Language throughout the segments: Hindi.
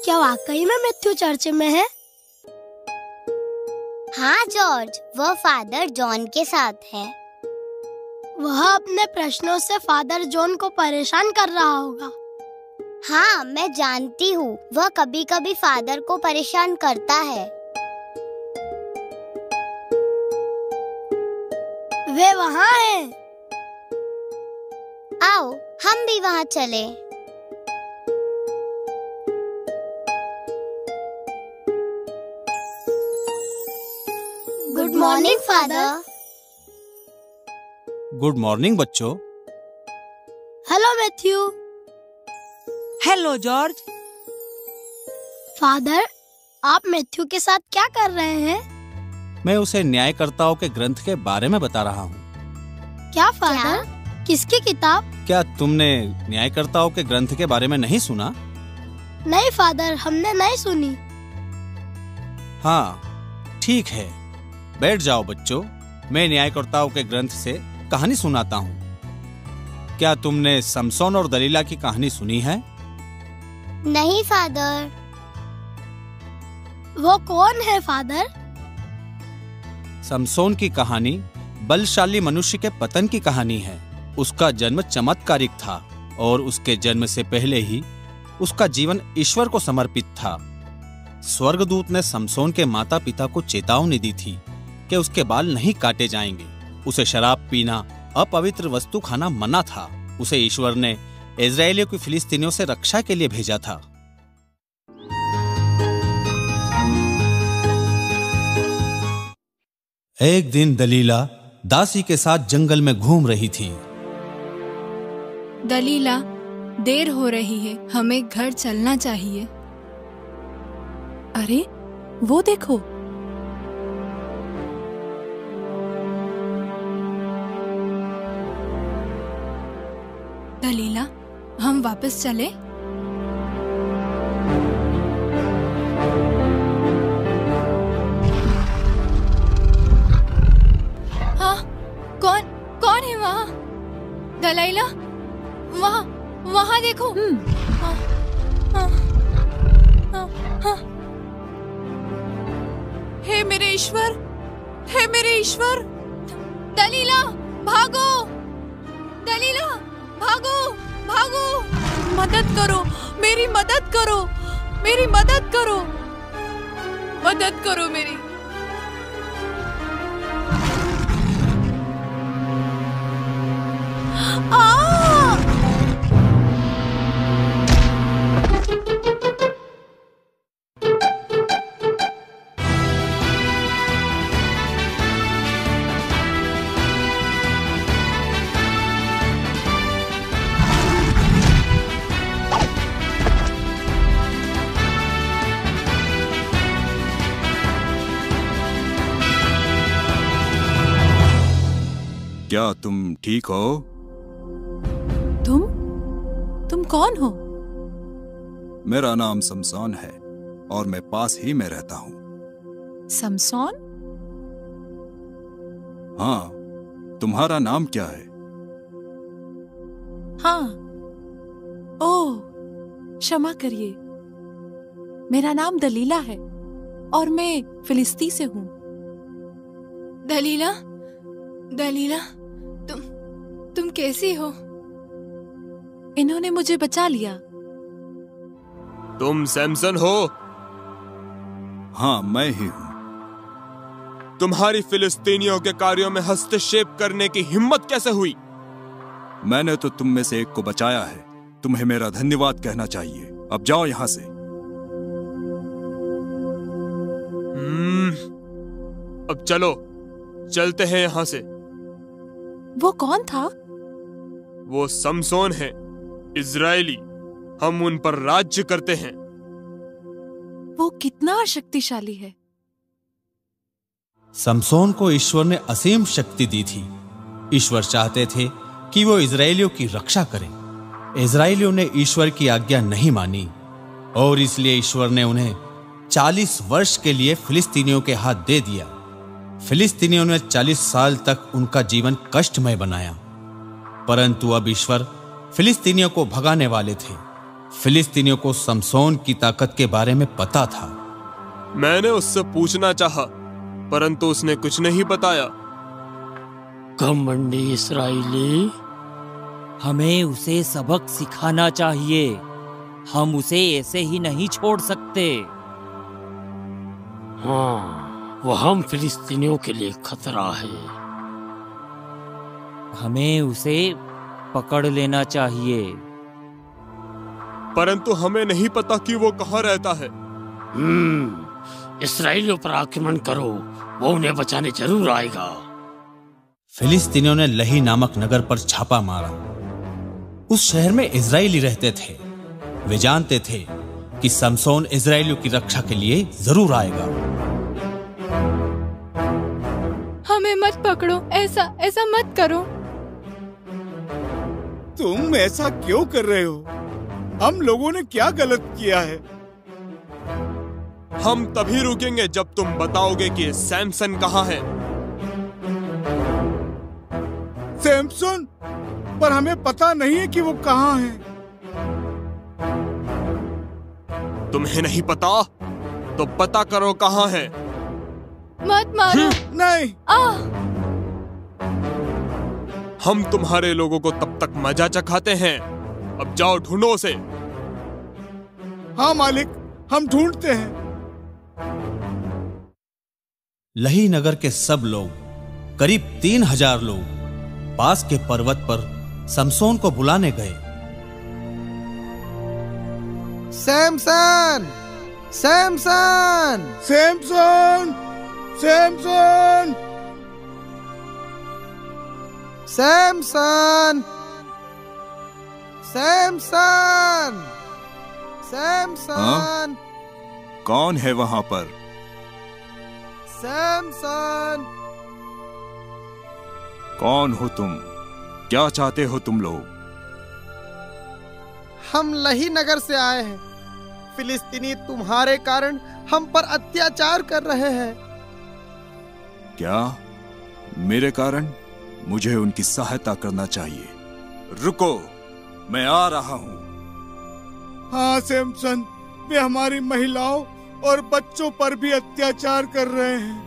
क्या वाकई में मैथ्यू चर्च में है? हाँ जॉर्ज, वह फादर जॉन के साथ है। वह अपने प्रश्नों से फादर जॉन को परेशान कर रहा होगा। हाँ, मैं जानती हूँ, वह कभी कभी फादर को परेशान करता है। वे वहाँ हैं। आओ, हम भी वहाँ चलें। Good morning father. Good morning बच्चों। Hello Matthew. Hello George. Father, आप मैथ्यू के साथ क्या कर रहे हैं? मैं उसे न्यायकर्ताओं के ग्रंथ के बारे में बता रहा हूँ। क्या फादर? किसकी किताब? क्या तुमने न्यायकर्ताओं के ग्रंथ के बारे में नहीं सुना? नहीं फादर, हमने नहीं सुनी। हाँ, ठीक है, बैठ जाओ बच्चों, मैं न्यायकर्ताओं के ग्रंथ से कहानी सुनाता हूँ। क्या तुमने समसोन और दलीला की कहानी सुनी है? नहीं फादर। वो कौन है फादर? समसोन की कहानी बलशाली मनुष्य के पतन की कहानी है। उसका जन्म चमत्कारिक था और उसके जन्म से पहले ही उसका जीवन ईश्वर को समर्पित था। स्वर्गदूत ने समसोन के माता पिता को चेतावनी दी थी कि उसके बाल नहीं काटे जाएंगे। उसे शराब पीना, अपवित्र वस्तु खाना मना था। उसे ईश्वर ने इजराइलियों की फिलिस्तीनियों से रक्षा के लिए भेजा था। एक दिन दलीला दासी के साथ जंगल में घूम रही थी। दलीला, देर हो रही है, हमें घर चलना चाहिए। अरे, वो देखो। दलीला, हम वापस चले? हाँ, कौन है वहाँ? दलीला, वहाँ देखो। हाँ, हाँ, हाँ, हाँ। हे मेरे ईश्वर, हे मेरे ईश्वर। दलीला, भागो! दलीला, भागो, भागो! मदद करो, मेरी मदद करो, मेरी मदद करो, मदद करो मेरी। क्या तुम ठीक हो? तुम कौन हो? मेरा नाम समसोन है और मैं पास ही में रहता हूँ। समसोन? हाँ, तुम्हारा नाम क्या है? हाँ, ओह, क्षमा करिए, मेरा नाम दलीला है और मैं फिलिस्ती से हूँ। दलीला, दलीला, तुम कैसी हो? इन्होंने मुझे बचा लिया। तुम सैमसन हो? हाँ, मैं ही हूँ। तुम्हारी फिलिस्तीनियों के कार्यों में हस्तक्षेप करने की हिम्मत कैसे हुई? मैंने तो तुम में से एक को बचाया है। तुम्हें मेरा धन्यवाद कहना चाहिए। अब जाओ यहाँ से। अब चलो, चलते हैं यहाँ से। वो कौन था? वो समसोन है, इजरायली, हम उन पर राज्य करते हैं। वो कितना शक्तिशाली है। समसोन को ईश्वर ने असीम शक्ति दी थी। ईश्वर चाहते थे कि वो इजरायलियों की रक्षा करें। इजरायलियों ने ईश्वर की आज्ञा नहीं मानी और इसलिए ईश्वर ने उन्हें 40 वर्ष के लिए फिलिस्तीनियों के हाथ दे दिया। फिलिस्तीनियों ने 40 साल तक उनका जीवन कष्टमय बनाया, परंतु अब ईश्वर फिलिस्तीनियों को भगाने वाले थे। फिलिस्तीनियों को समसोन की ताकत के बारे में पता था। मैंने उससे पूछना चाहा, परंतु उसने कुछ नहीं बताया। घमंडी इस्राएली, हमें उसे सबक सिखाना चाहिए। हम उसे ऐसे ही नहीं छोड़ सकते। हाँ, वो हम फिलिस्तीनियों के लिए खतरा है। हमें उसे पकड़ लेना चाहिए। परंतु हमें नहीं पता कि वो कहाँ रहता है। इस्राएलियों पर आक्रमण करो, वो उन्हें बचाने जरूर आएगा। फिलिस्तीनियों ने लही नामक नगर पर छापा मारा। उस शहर में इजरायली रहते थे। वे जानते थे कि समसोन इजरायलियों की रक्षा के लिए जरूर आएगा। हमें मत पकड़ो, ऐसा मत करो। तुम ऐसा क्यों कर रहे हो? हम लोगों ने क्या गलत किया है? हम तभी रुकेंगे जब तुम बताओगे कि सैमसन कहाँ है। सैमसन? पर हमें पता नहीं है कि वो कहाँ है। तुम्हें नहीं पता? तो पता करो कहाँ है। मत मारो। नहीं। हम तुम्हारे लोगों को तब तक मजा चखाते हैं। अब जाओ, ढूंढो उसे। हाँ मालिक, हम ढूंढते हैं। लही नगर के सब लोग, करीब 3000 लोग, पास के पर्वत पर समसोन को बुलाने गए। सैमसन! सैमसन! सैमसन! सैमसन! सैमसन! सैमसन! सैमसन! कौन है वहां पर? सैमसन! कौन हो तुम? क्या चाहते हो तुम लोग? हम लही नगर से आए हैं। फिलिस्तीनी तुम्हारे कारण हम पर अत्याचार कर रहे हैं। क्या? मेरे कारण? मुझे उनकी सहायता करना चाहिए। रुको, मैं आ रहा हूं। हाँ सैमसन, वे हमारी महिलाओं और बच्चों पर भी अत्याचार कर रहे हैं।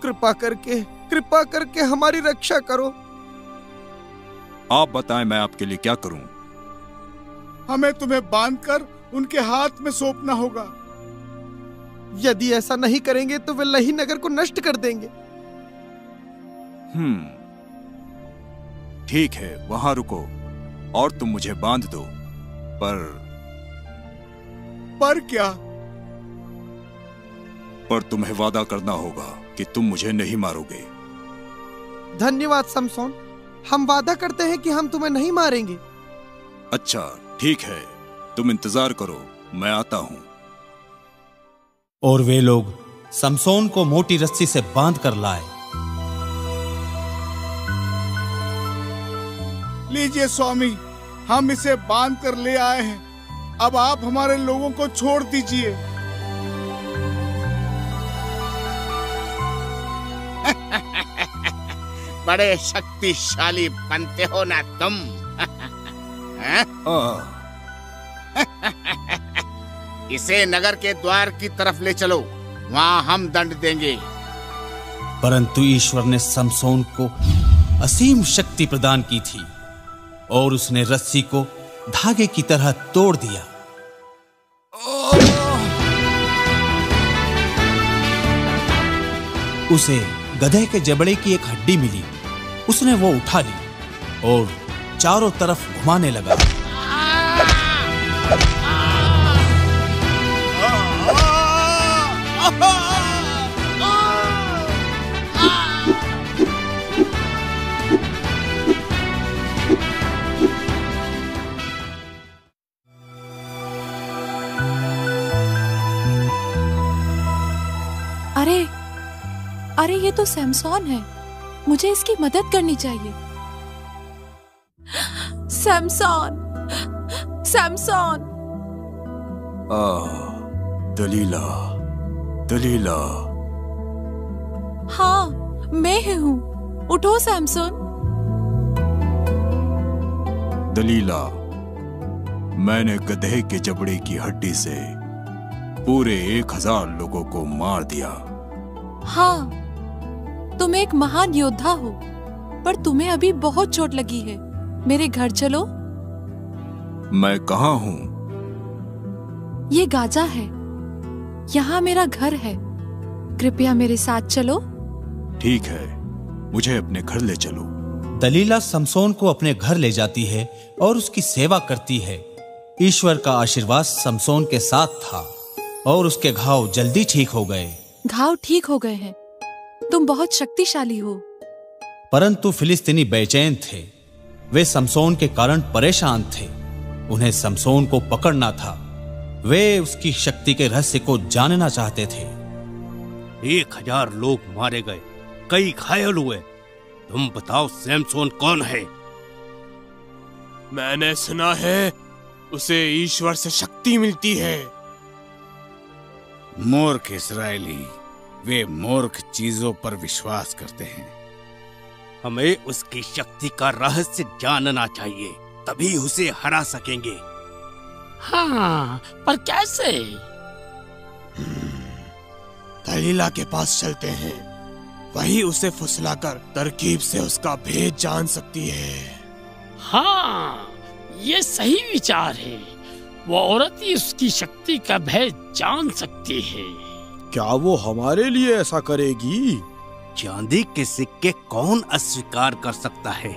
कृपा करके हमारी रक्षा करो। आप बताएं, मैं आपके लिए क्या करूं? हमें तुम्हें बांधकर उनके हाथ में सौंपना होगा। यदि ऐसा नहीं करेंगे तो वे लही नगर को नष्ट कर देंगे। ठीक है, वहां रुको और तुम मुझे बांध दो। पर क्या? पर तुम्हें वादा करना होगा कि तुम मुझे नहीं मारोगे। धन्यवाद समसोन, हम वादा करते हैं कि हम तुम्हें नहीं मारेंगे। अच्छा ठीक है, तुम इंतजार करो, मैं आता हूं। और वे लोग समसोन को मोटी रस्सी से बांध कर लाए। लीजिए स्वामी, हम इसे बांध कर ले आए हैं। अब आप हमारे लोगों को छोड़ दीजिए। बड़े शक्तिशाली बनते हो ना तुम। इसे नगर के द्वार की तरफ ले चलो, वहां हम दंड देंगे। परंतु ईश्वर ने समसोन को असीम शक्ति प्रदान की थी और उसने रस्सी को धागे की तरह तोड़ दिया। उसे गधे के जबड़े की एक हड्डी मिली। उसने वो उठा ली और चारों तरफ घुमाने लगा। अरे ये तो सैमसॉन है, मुझे इसकी मदद करनी चाहिए। सैमसॉन, सैमसॉन। दलीला, दलीला। हाँ, मैं ही हूँ। उठो सैमसॉन। दलीला, मैंने गधे के जबड़े की हड्डी से पूरे 1000 लोगों को मार दिया। हाँ, तुम एक महान योद्धा हो, पर तुम्हें अभी बहुत चोट लगी है। मेरे घर चलो। मैं कहाँ हूँ? ये गाजा है, यहाँ मेरा घर है। कृपया मेरे साथ चलो। ठीक है, मुझे अपने घर ले चलो। दलीला समसोन को अपने घर ले जाती है और उसकी सेवा करती है। ईश्वर का आशीर्वाद समसोन के साथ था और उसके घाव जल्दी ठीक हो गए। घाव ठीक हो गए हैं। तुम बहुत शक्तिशाली हो। परंतु फिलिस्तीनी बेचैन थे। वे समसोन के कारण परेशान थे। उन्हें समसोन को पकड़ना था। वे उसकी शक्ति के रहस्य को जानना चाहते थे। 1000 लोग मारे गए, कई घायल हुए। तुम बताओ सैमसोन कौन है? मैंने सुना है उसे ईश्वर से शक्ति मिलती है। मूर्ख इस्राएली, वे मूर्ख चीजों पर विश्वास करते हैं। हमें उसकी शक्ति का रहस्य जानना चाहिए, तभी उसे हरा सकेंगे। हाँ, पर कैसे? दलीला के पास चलते हैं, वही उसे फुसलाकर तरकीब से उसका भेद जान सकती है। हाँ, ये सही विचार है। वो औरत ही उसकी शक्ति का भेद जान सकती है। क्या वो हमारे लिए ऐसा करेगी? चांदी के सिक्के कौन अस्वीकार कर सकता है?